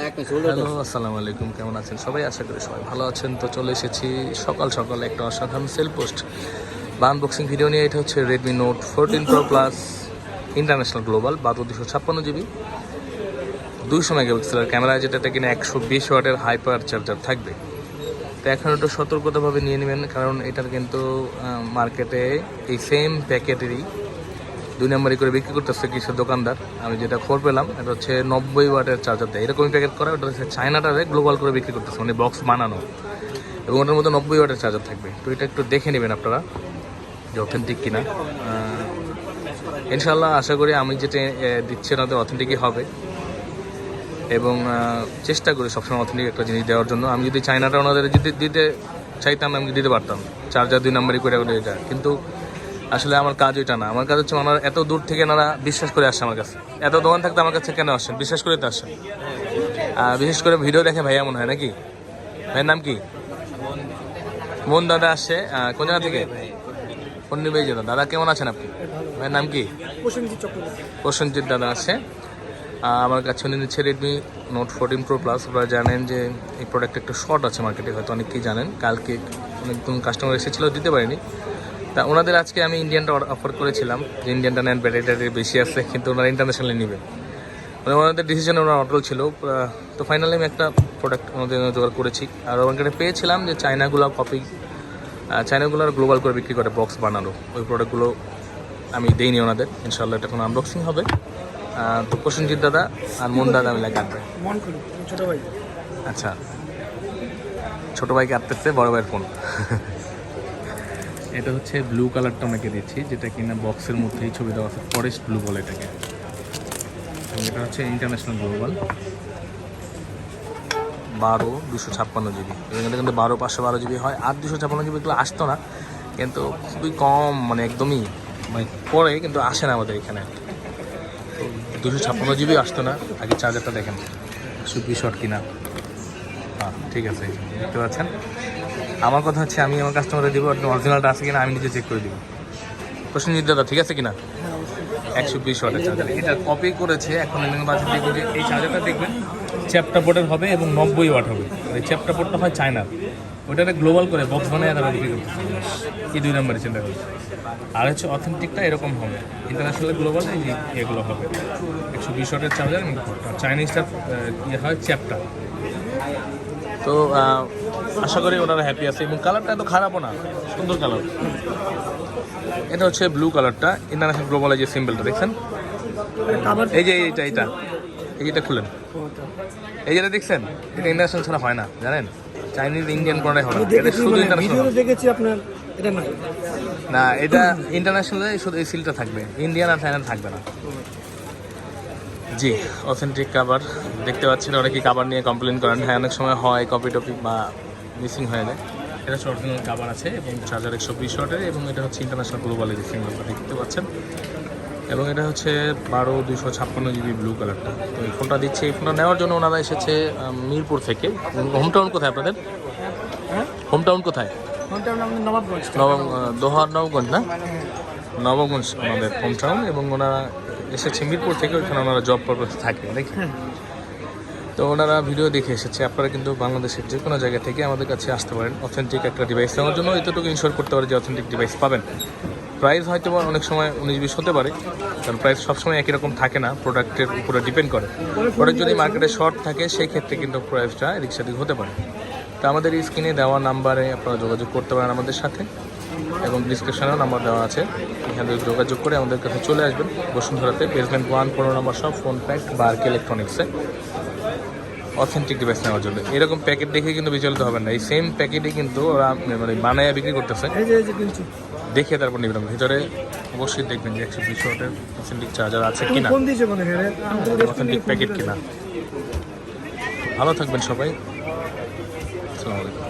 Hello, আসসালামু আলাইকুম। কেমন আছেন সবাই? আশা করি সবাই ভালো আছেন। তো চলে এসেছি সকাল সকাল একটা অসাধারণ সেল পোস্ট বা আনবক্সিং ভিডিও নিয়ে। এটা হচ্ছে Redmi note 14 pro plus international global 256GB 200 মেগাপিক্সেলের ক্যামেরা, যেটাতে কিনা 120 ওয়াটের হাইপার চার্জার থাকবে। তো এখন একটু সতর্কতাভাবে নিয়ে নেবেন, কারণ এটার কিন্তু মার্কেটে এই সেম প্যাকেটেরই 2 নম্বরই করে বিক্রি করতেছে কিছু দোকানদার। আমি যেটা খবর পেলাম, এটা হচ্ছে 90 ওয়াটের চার্জার দেয়, এরকমই প্যাকেট করা। ওটা হচ্ছে চায়নাটারে গ্লোবাল করে বিক্রি করতেছে, মানে বক্স বানানো, এবং ওটার মধ্যে 90 ওয়াটের চার্জার থাকবে। তো এটা একটু দেখে নেবেন আপনারা যে অথেন্টিক কিনা। ইনশাল্লাহ আশা করি আমি যেটা দিচ্ছি ওনাদের অথেন্টিকই হবে, এবং চেষ্টা করি সবসময় অথেন্টিক একটা জিনিস দেওয়ার জন্য। আমি যদি চায়নাটা ওনাদের যদি দিতে চাইতাম, আমি দিতে পারতাম চার্জার 2 নম্বরই করে এটা, কিন্তু আসলে আমার কাজ ওইটা না। আমার কাজ হচ্ছে ওনারা এত দূর থেকে ওনারা বিশ্বাস করে আসছে আমার কাছে, এত দোকান থাকতে আমার কাছে কেন আসছেন? বিশ্বাস করে তো আসছেন। বিশেষ করে ভিডিও দেখে ভাইয়া মনে হয়, নাকি? ভাইয়ের নাম কি? মন দাদা আসছে কোন জায়গা থেকে? পন্ডিবাই দাদা। দাদা কেমন আছেন আপনি? ভাইয়ের নাম কি? প্রসেনজিৎ দাদা আছে আমার কাছে। উনি নিচ্ছে রেডমি নোট 14 প্রো প্লাস। আপনারা জানেন যে এই প্রোডাক্ট একটু শর্ট আছে মার্কেটে, হয়তো অনেকেই জানেন। কালকে অনেকজন কাস্টমার এসেছিলো, দিতে পারিনি। তা ওনাদের আজকে আমি ইন্ডিয়ানটা অফার করেছিলাম যে ইন্ডিয়ানটা নেন, ব্যাটারি বেশি আছে, কিন্তু ওনারা ইন্টারন্যাশনালি নেবে। মানে ওনাদের ডিসিশনে ওনার অটল ছিল। তো ফাইনালি আমি একটা প্রোডাক্ট ওনাদের জোগাড় করেছি। আর ওখানে পেয়েছিলাম যে চায়নাগুলোর গ্লোবাল করে বিক্রি করে বক্স বানানো, ওই প্রোডাক্টগুলো আমি দিইনি ওনাদের। ইনশাল্লাহ এটা কোনো আনবক্সিং হবে। তো প্রসেনজিৎ দাদা আর মন দাদা মিলে কাটবে। আচ্ছা, ছোটো ভাইকে আটতেছে বড় ভাইয়ের ফোন। এটা হচ্ছে ব্লু কালারটা ওনাকে দিচ্ছি, যেটা কিনা বক্সের মধ্যেই ছবি দেওয়া আছে, ফরেস্ট ব্লু বলে এটাকে। এবং এটা হচ্ছে ইন্টারন্যাশনাল গ্লোবাল 256GB। এবং এটা কিন্তু 512GB হয়। আর 256GB এগুলো আসতো না, কিন্তু খুবই কম, মানে একদমই মানে পরে কিন্তু আসে না আমাদের এখানে। তো 256GB আসতো না। আগে চার্জারটা দেখেন 120 ওয়াট কিনা। হ্যাঁ, ঠিক আছে, দেখতে পাচ্ছেন। আমার কথা হচ্ছে আমি আমার কাস্টমারে দিব, অরিজিনালটা আছে কিনা আমি নিজে চেক করে দিব। প্রসেনজিৎ দাদা ঠিক আছে কিনা? 120 ওয়াটের চার্জার, এটা কপি করেছে। এখন বাজার দেখবেন যে এই চার্জারটা দেখবেন চ্যাপ্টা বোর্ডের হবে এবং 90 ওয়াট হবে। এই চ্যাপ্টা বোর্ডটা হয় চায়নার, ওইটাতে গ্লোবাল করে বক্স বানিয়ে তারা বিক্রি করতেছে। এই 2 নম্বরে চিন্তা করি। আর হচ্ছে অথেন্টিকটা এরকম হবে, ইন্টারন্যাশনাল গ্লোবাল এই যে এগুলো হবে 120 ওয়াটের চার্জার। চাইনিজটা ইয়ে হয় চ্যাপ্টা। তো আশা করি ওনারা হ্যাপি আছে, এবং কালারটা এত খারাপও না, সুন্দর কালার। এটা হচ্ছে ব্লু কালারটা, ইন্টারন্যাশনাল গ্লোবাল যে সিম্বলটা দেখছেন, এই যে এইটা খুলেন, এই যেটা দেখছেন, এটা ইন্টারন্যাশনাল ছাড়া হয় না, জানেন? চাইনিজ ইন্ডিয়ান কোনটাই হয় না, এটা শুধু ইন্টারন্যাশনাল দেখেছি আপনার। এটা না, এটা ইন্টারন্যাশনালে শুধু এই সিলটা থাকবে, ইন্ডিয়ান আর চাইনা থাকবে না। জি, অথেন্টিক কাভার দেখতে পাচ্ছেন। অনেকেই কাভার নিয়ে কমপ্লেন করেন, হ্যাঁ অনেক সময় হয় কপি টপি বা মিসিং হয়ে যায়। এটা হচ্ছে অরিজিনাল কাভার আছে, এবং চার্জার 120 ওয়াটের, এবং এটা হচ্ছে ইন্টারন্যাশনাল গ্লোবাল যে সিঙ্গলটা দেখতে পাচ্ছেন। এবং এটা হচ্ছে 256GB ব্লু কালারটা। তো এই ফোনটা দিচ্ছে, এই ফোনটা নেওয়ার জন্য ওনারা এসেছে মিরপুর থেকে। হোমটাউন কোথায় আপনাদের? হোমটাউন কোথায়? নবাবগঞ্জ না? নবাবগঞ্জ ওনাদের হোমটাউন, এবং ওনারা এসেছে মিরপুর থেকে, ওইখানে ওনারা জব পারপাস থাকে নাকি। তো ওনারা ভিডিও দেখে এসেছে। আপনারা কিন্তু বাংলাদেশের যে কোনো জায়গা থেকে আমাদের কাছে আসতে পারেন অথেন্টিক একটা ডিভাইস নেওয়ার জন্য। এতটুকু ইনশোর করতে পারে যে অথেন্টিক ডিভাইস পাবেন। প্রাইস হয়তো অনেক সময় 19-20 হতে পারে, কারণ প্রাইস সবসময় একই রকম থাকে না, প্রোডাক্টের উপরে ডিপেন্ড করে। প্রোডাক্ট যদি মার্কেটে শর্ট থাকে, সেই ক্ষেত্রে কিন্তু প্রাইসটা এদিক সেদিক হতে পারে। তো আমাদের এই স্ক্রিনে দেওয়া নাম্বারে আপনারা যোগাযোগ করতে পারেন আমাদের সাথে, এবং ডিসক্রিপশনেও নাম্বার দেওয়া আছে, এখানে যোগাযোগ করে আমাদের কাছে চলে আসবেন বসুন্ধরাতে, বেসমেন্ট 1 15 নম্বর সব ফোন প্যাক বা আর কে ইলেকট্রনিক্সে অথেন্টিক ডিভাইস নেওয়ার জন্য। এরকম প্যাকেট দেখে কিন্তু বিচলিত হবেন না, এই সেম প্যাকেটই কিন্তু ওরা মানে বানায় বিক্রি করতেছে, দেখে তারপর নেবেন। ভিতরে অবশ্যই দেখবেন যে 120 ওয়াটের অথেন্টিক চার্জার আছে কিনা, অথেন্টিক প্যাকেট কিনা। ভালো থাকবেন সবাই, আসসালামু আলাইকুম।